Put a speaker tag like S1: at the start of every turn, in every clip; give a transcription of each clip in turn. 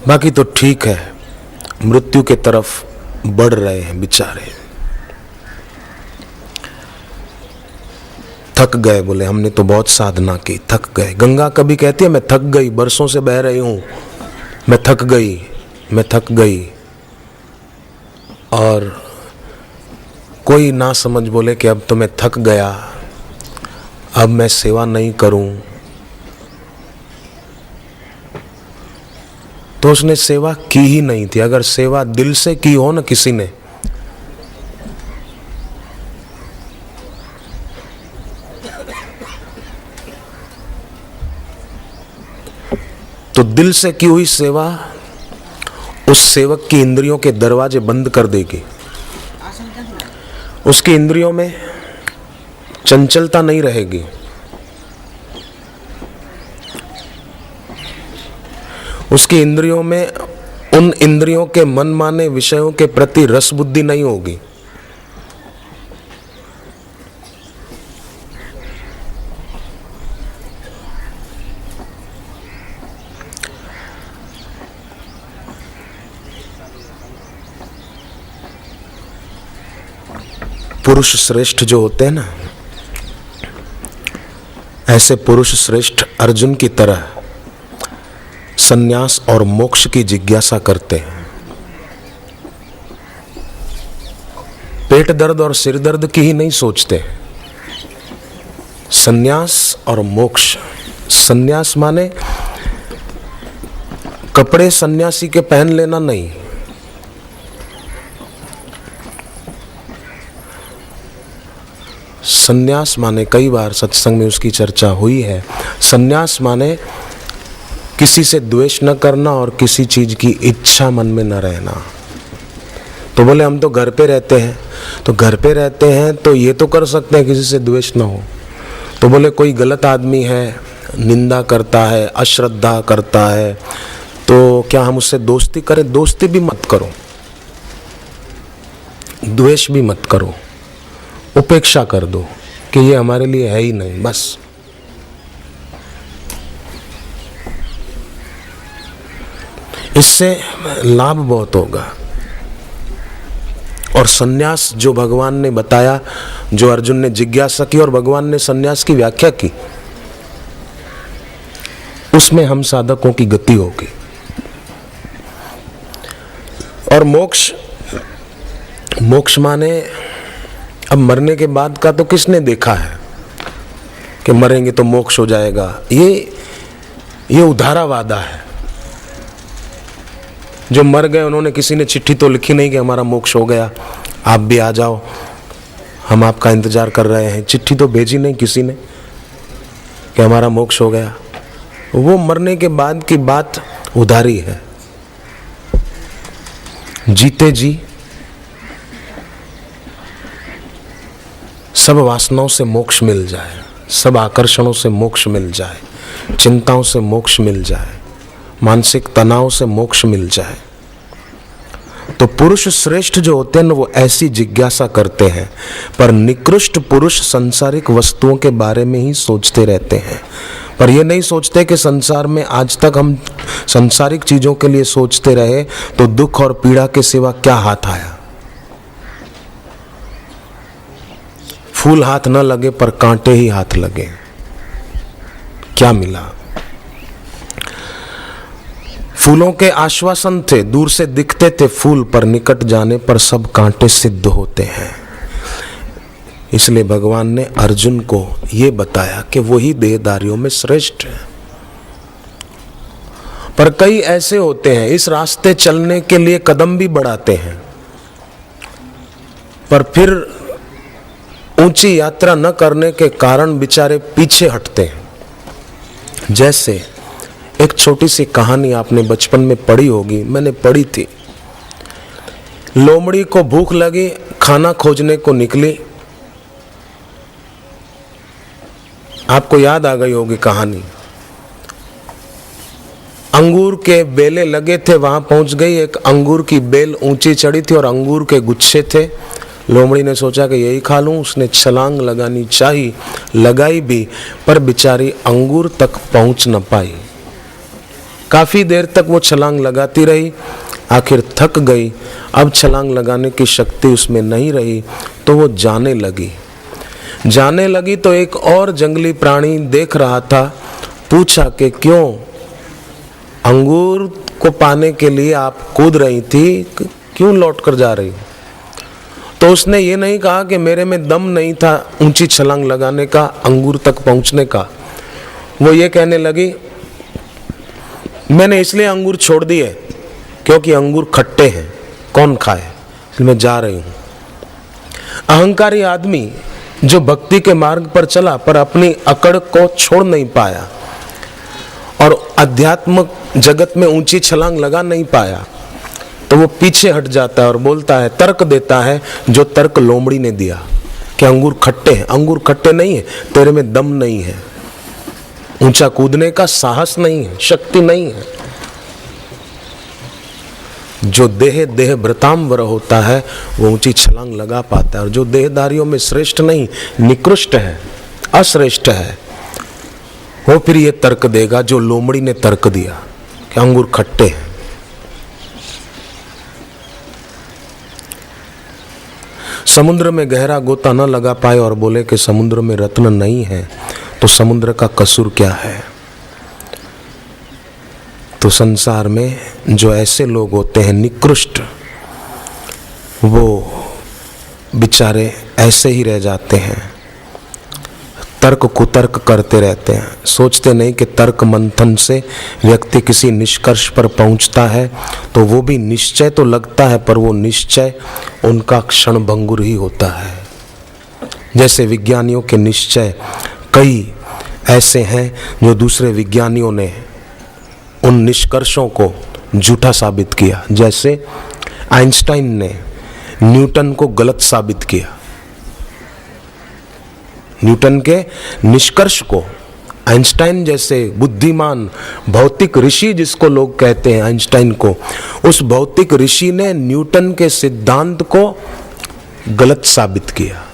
S1: बाकी तो ठीक है, मृत्यु के तरफ बढ़ रहे हैं बेचारे। थक गए, बोले हमने तो बहुत साधना की, थक गए। गंगा कभी कहती है मैं थक गई, बरसों से बह रही हूं, मैं थक गई, मैं थक गई। और कोई ना समझ बोले कि अब तो मैं थक गया, अब मैं सेवा नहीं करूं, तो उसने सेवा की ही नहीं थी। अगर सेवा दिल से की हो ना किसी ने, तो दिल से की हुई सेवा उस सेवक की इंद्रियों के दरवाजे बंद कर देगी। उसकी इंद्रियों में चंचलता नहीं रहेगी, उसकी इंद्रियों में उन इंद्रियों के मनमाने विषयों के प्रति रस बुद्धि नहीं होगी। पुरुष श्रेष्ठ जो होते हैं ना, ऐसे पुरुष श्रेष्ठ अर्जुन की तरह संन्यास और मोक्ष की जिज्ञासा करते हैं। पेट दर्द और सिर दर्द की ही नहीं सोचते। संन्यास और मोक्ष, संन्यास माने कपड़े सन्यासी के पहन लेना नहीं, संन्यास माने, कई बार सत्संग में उसकी चर्चा हुई है, संन्यास माने किसी से द्वेष न करना और किसी चीज की इच्छा मन में न रहना। तो बोले हम तो घर पे रहते हैं, तो घर पे रहते हैं तो ये तो कर सकते हैं किसी से द्वेष न हो। तो बोले कोई गलत आदमी है, निंदा करता है, अश्रद्धा करता है, तो क्या हम उससे दोस्ती करें? दोस्ती भी मत करो, द्वेष भी मत करो, उपेक्षा कर दो कि ये हमारे लिए है ही नहीं, बस। इससे लाभ बहुत होगा। और सन्यास जो भगवान ने बताया, जो अर्जुन ने जिज्ञासा की और भगवान ने सन्यास की व्याख्या की, उसमें हम साधकों की गति होगी। और मोक्ष, मोक्ष माने अब मरने के बाद का तो किसने देखा है कि मरेंगे तो मोक्ष हो जाएगा? ये उधारावादा है। जो मर गए उन्होंने, किसी ने चिट्ठी तो लिखी नहीं कि हमारा मोक्ष हो गया, आप भी आ जाओ, हम आपका इंतजार कर रहे हैं। चिट्ठी तो भेजी नहीं किसी ने कि हमारा मोक्ष हो गया। वो मरने के बाद की बात उधारी है। जीते जी सब वासनाओं से मोक्ष मिल जाए, सब आकर्षणों से मोक्ष मिल जाए, चिंताओं से मोक्ष मिल जाए, मानसिक तनाव से मोक्ष मिल जाए। तो पुरुष श्रेष्ठ जो होते हैं ना, वो ऐसी जिज्ञासा करते हैं। पर निकृष्ट पुरुष सांसारिक वस्तुओं के बारे में ही सोचते रहते हैं, पर ये नहीं सोचते कि संसार में आज तक हम सांसारिक चीजों के लिए सोचते रहे तो दुख और पीड़ा के सिवा क्या हाथ आया? फूल हाथ न लगे पर कांटे ही हाथ लगे, क्या मिला? फूलों के आश्वासन थे, दूर से दिखते थे फूल, पर निकट जाने पर सब कांटे सिद्ध होते हैं। इसलिए भगवान ने अर्जुन को ये बताया कि वही देहधारियों में श्रेष्ठ है। पर कई ऐसे होते हैं, इस रास्ते चलने के लिए कदम भी बढ़ाते हैं, पर फिर ऊंची यात्रा न करने के कारण बेचारे पीछे हटते हैं। जैसे एक छोटी सी कहानी आपने बचपन में पढ़ी होगी, मैंने पढ़ी थी। लोमड़ी को भूख लगी, खाना खोजने को निकली। आपको याद आ गई होगी कहानी। अंगूर के बेले लगे थे, वहां पहुंच गई। एक अंगूर की बेल ऊंची चढ़ी थी और अंगूर के गुच्छे थे। लोमड़ी ने सोचा कि यही खा लूं। उसने छलांग लगानी चाहिए, लगाई भी, पर बेचारी अंगूर तक पहुंच न पाई। काफी देर तक वो छलांग लगाती रही, आखिर थक गई। अब छलांग लगाने की शक्ति उसमें नहीं रही, तो वो जाने लगी तो एक और जंगली प्राणी देख रहा था। पूछा कि क्यों, अंगूर को पाने के लिए आप कूद रही थी, क्यों लौट कर जा रही? तो उसने ये नहीं कहा कि मेरे में दम नहीं था ऊंची छलांग लगाने का, अंगूर तक पहुंचने का। वो ये कहने लगी, मैंने इसलिए अंगूर छोड़ दिए क्योंकि अंगूर खट्टे हैं, कौन खाए, इसलिए मैं जा रही हूं। अहंकारी आदमी जो भक्ति के मार्ग पर चला पर अपनी अकड़ को छोड़ नहीं पाया और अध्यात्म जगत में ऊंची छलांग लगा नहीं पाया, तो वो पीछे हट जाता है और बोलता है, तर्क देता है जो तर्क लोमड़ी ने दिया कि अंगूर खट्टे हैं। अंगूर खट्टे नहीं है, तेरे में दम नहीं है, ऊंचा कूदने का साहस नहीं है, शक्ति नहीं है। जो देह भृतांबर होता है वो ऊंची छलांग लगा पाता है, और जो देहधारियों में श्रेष्ठ नहीं, निकृष्ट है, अश्रेष्ठ है, वो फिर ये तर्क देगा जो लोमड़ी ने तर्क दिया कि अंगूर खट्टे हैं। समुद्र में गहरा गोता न लगा पाए और बोले कि समुद्र में रत्न नहीं है, तो समुद्र का कसूर क्या है? तो संसार में जो ऐसे लोग होते हैं निकृष्ट, वो बेचारे ऐसे ही रह जाते हैं, तर्क कुतर्क करते रहते हैं, सोचते नहीं कि तर्क मंथन से व्यक्ति किसी निष्कर्ष पर पहुंचता है, तो वो भी निश्चय तो लगता है पर वो निश्चय उनका क्षणभंगुर ही होता है। जैसे विज्ञानियों के निश्चय कई ऐसे हैं जो दूसरे विज्ञानियों ने उन निष्कर्षों को झूठा साबित किया। जैसे आइंस्टाइन ने न्यूटन को गलत साबित किया। न्यूटन के निष्कर्ष को आइंस्टाइन जैसे बुद्धिमान भौतिक ऋषि जिसको लोग कहते हैं आइंस्टाइन को, उस भौतिक ऋषि ने न्यूटन के सिद्धांत को गलत साबित किया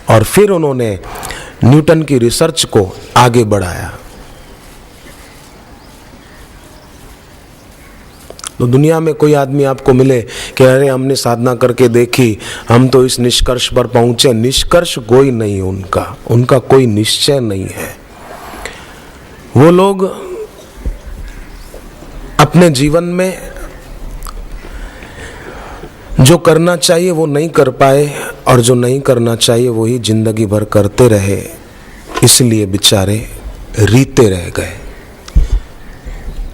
S1: और फिर उन्होंने न्यूटन की रिसर्च को आगे बढ़ाया। तो दुनिया में कोई आदमी आपको मिले कि अरे हमने साधना करके देखी, हम तो इस निष्कर्ष पर पहुंचे, निष्कर्ष कोई नहीं उनका कोई निश्चय नहीं है। वो लोग अपने जीवन में जो करना चाहिए वो नहीं कर पाए और जो नहीं करना चाहिए वही जिंदगी भर करते रहे, इसलिए बेचारे रीते रह गए।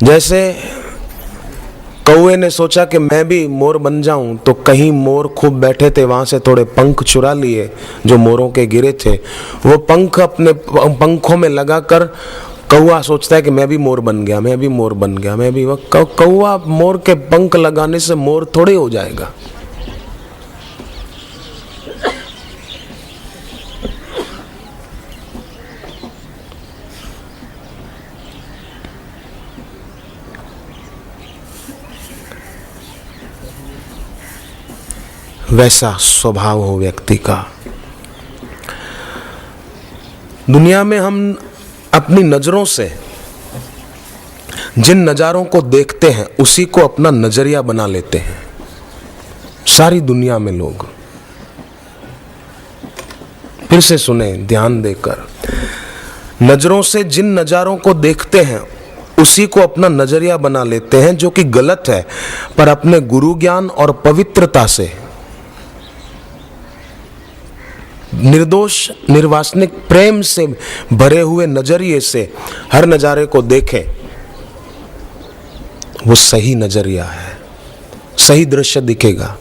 S1: जैसे कौवे ने सोचा कि मैं भी मोर बन जाऊं, तो कहीं मोर खूब बैठे थे, वहां से थोड़े पंख चुरा लिए जो मोरों के गिरे थे। वो पंख अपने पंखों में लगाकर कौवा सोचता है कि मैं भी मोर बन गया, मैं भी मोर बन गया, मैं भी। कौवा मोर के पंख लगाने से मोर थोड़े हो जाएगा। वैसा स्वभाव हो व्यक्ति का। दुनिया में हम अपनी नजरों से जिन नजारों को देखते हैं उसी को अपना नजरिया बना लेते हैं। सारी दुनिया में लोग, फिर से सुने ध्यान देकर, नजरों से जिन नजारों को देखते हैं उसी को अपना नजरिया बना लेते हैं, जो कि गलत है। पर अपने गुरु ज्ञान और पवित्रता से, निर्दोष निर्वासनिक प्रेम से भरे हुए नजरिए से हर नजारे को देखें, वो सही नजरिया है, सही दृश्य दिखेगा।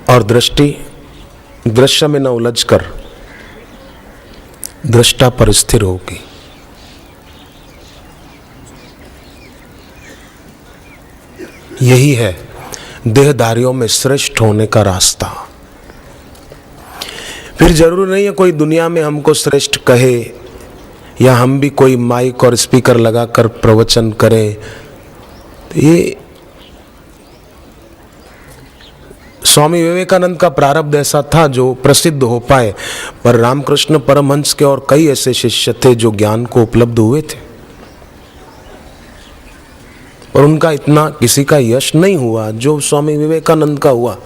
S1: और दृश्य में न उलझकर दृष्टा पर स्थिर होगी। यही है देहधारियों में श्रेष्ठ होने का रास्ता। फिर जरूरी नहीं है कोई दुनिया में हमको श्रेष्ठ कहे या हम भी कोई माइक और स्पीकर लगाकर प्रवचन करें। ये स्वामी विवेकानंद का प्रारब्ध ऐसा था जो प्रसिद्ध हो पाए, पर रामकृष्ण परमहंस के और कई ऐसे शिष्य थे जो ज्ञान को उपलब्ध हुए थे, और उनका इतना किसी का यश नहीं हुआ जो स्वामी विवेकानंद का हुआ।